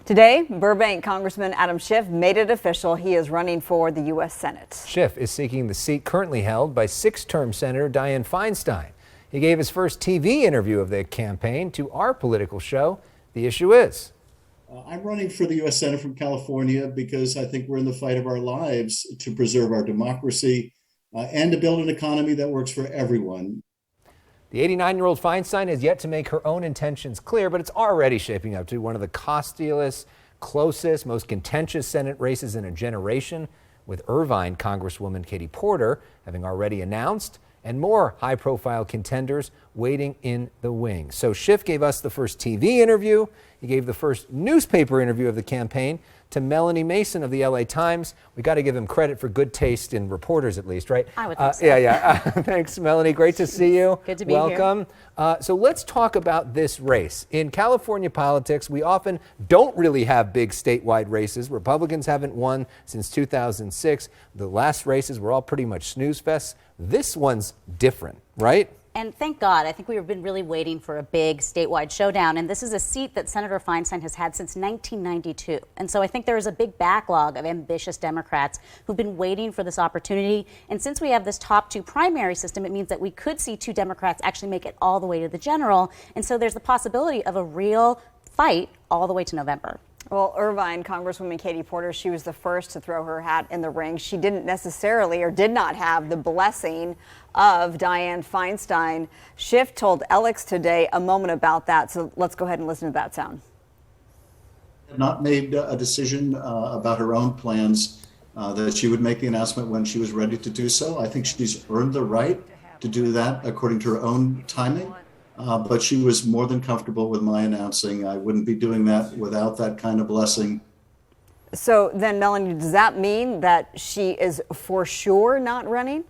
Today, Burbank Congressman Adam Schiff made it official. He is running for the U.S. Senate. Schiff is seeking the seat currently held by six-term Senator Dianne Feinstein. He gave his first TV interview of the campaign to our political show, The Issue Is. I'm running for the U.S. Senate from California because I think we're in the fight of our lives to preserve our democracy and to build an economy that works for everyone. The 89-year-old Feinstein has yet to make her own intentions clear, but it's already shaping up to one of the costiest, closest, most contentious Senate races in a generation, with Irvine Congresswoman Katie Porter having already announced and more high-profile contenders waiting in the wings. So Schiff gave us the first TV interview. He gave the first newspaper interview of the campaign to Melanie Mason of the LA Times. We got to give him credit for good taste in reporters, at least, right? I would think so. Yeah. Thanks, Melanie. Great to see you. Good to be here. Welcome. So let's talk about this race. In California politics, we often don't really have big statewide races. Republicans haven't won since 2006. The last races were all pretty much snooze fests. This one's different, right? And thank God, I think we've been really waiting for a big statewide showdown. And this is a seat that Senator Feinstein has had since 1992. And so I think there is a big backlog of ambitious Democrats who've been waiting for this opportunity. And since we have this top two primary system, it means that we could see two Democrats actually make it all the way to the general. And so there's the possibility of a real fight all the way to November. Well, Irvine Congresswoman Katie Porter, she was the first to throw her hat in the ring. She didn't necessarily or did not have the blessing of Dianne Feinstein. Schiff told Elex today a moment about that. So let's go ahead and listen to that sound. Not made a decision about her own plans, that she would make the announcement when she was ready to do so. I think she's earned the right to do that according to her own timing. But she was more than comfortable with my announcing. I wouldn't be doing that without that kind of blessing. So then, Melanie, does that mean that she is for sure not running?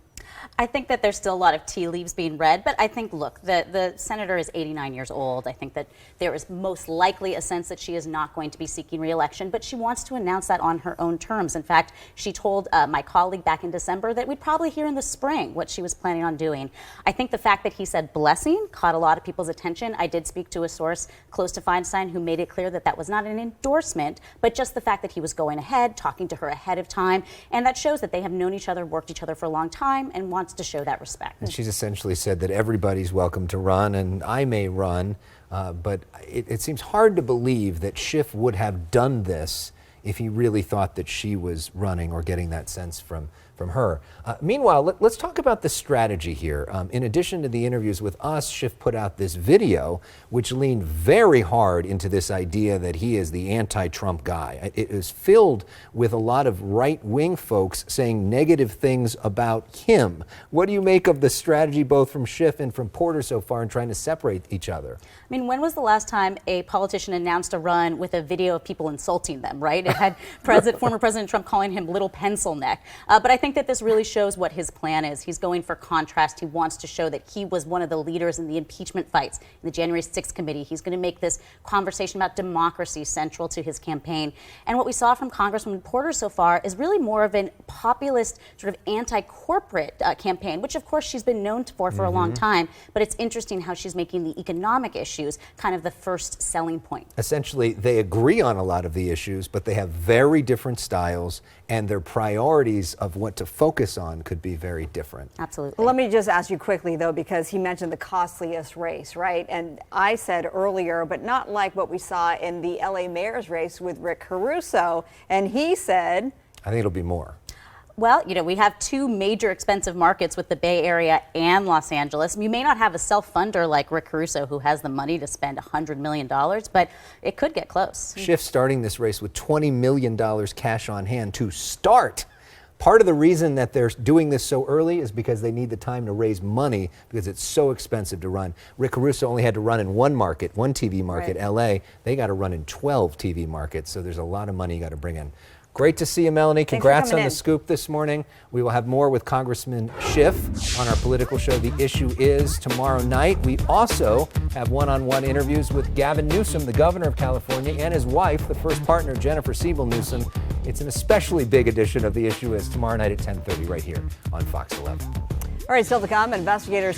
I think that there's still a lot of tea leaves being read, but I think, look, the senator is 89 years old. I think that there is most likely a sense that she is not going to be seeking re-election, but she wants to announce that on her own terms. In fact, she told my colleague back in December that we'd probably hear in the spring what she was planning on doing. I think the fact that he said blessing caught a lot of people's attention. I did speak to a source close to Feinstein who made it clear that that was not an endorsement, but just the fact that he was going ahead, talking to her ahead of time, and that shows that they have known each other, worked each other for a long time, and wants to show that respect. And she's essentially said that everybody's welcome to run, and I may run, but it seems hard to believe that Schiff would have done this if he really thought that she was running or getting that sense from her. Meanwhile, let's talk about the strategy here. In addition to the interviews with us, Schiff put out this video which leaned very hard into this idea that he is the anti-Trump guy. It is filled with a lot of right-wing folks saying negative things about him. What do you make of the strategy both from Schiff and from Porter so far in trying to separate each other? I mean, when was the last time a politician announced a run with a video of people insulting them, right? It had former President Trump calling him little pencil neck. But I think that this really shows what his plan is. He's going for contrast. He wants to show that he was one of the leaders in the impeachment fights in the January 6th committee. He's going to make this conversation about democracy central to his campaign. And what we saw from Congresswoman Porter so far is really more of a populist, sort of anti-corporate campaign, which of course she's been known for a long time. But it's interesting how she's making the economic issues kind of the first selling point. Essentially, they agree on a lot of the issues, but they have very different styles, and their priorities of what to focus on could be very different. Absolutely. Well, let me just ask you quickly, though, because he mentioned the costliest race, right? And I said earlier, but not like what we saw in the LA mayor's race with Rick Caruso. And he said, I think it'll be more. Well, you know, we have two major expensive markets with the Bay Area and Los Angeles. You may not have a self-funder like Rick Caruso who has the money to spend $100 million, but it could get close. Schiff starting this race with $20 million cash on hand to start. Part of the reason that they're doing this so early is because they need the time to raise money because it's so expensive to run. Rick Caruso only had to run in one market, one TV market, right. LA. They got to run in 12 TV markets, so there's a lot of money you got to bring in. Great to see you, Melanie. Congrats on the scoop this morning. We will have more with Congressman Schiff on our political show, The Issue Is, tomorrow night. We also have one-on-one interviews with Gavin Newsom, the governor of California, and his wife, the first partner, Jennifer Siebel Newsom. It's an especially big edition of The Issue Is tomorrow night at 10:30 right here on Fox 11. all right, still to come, investigators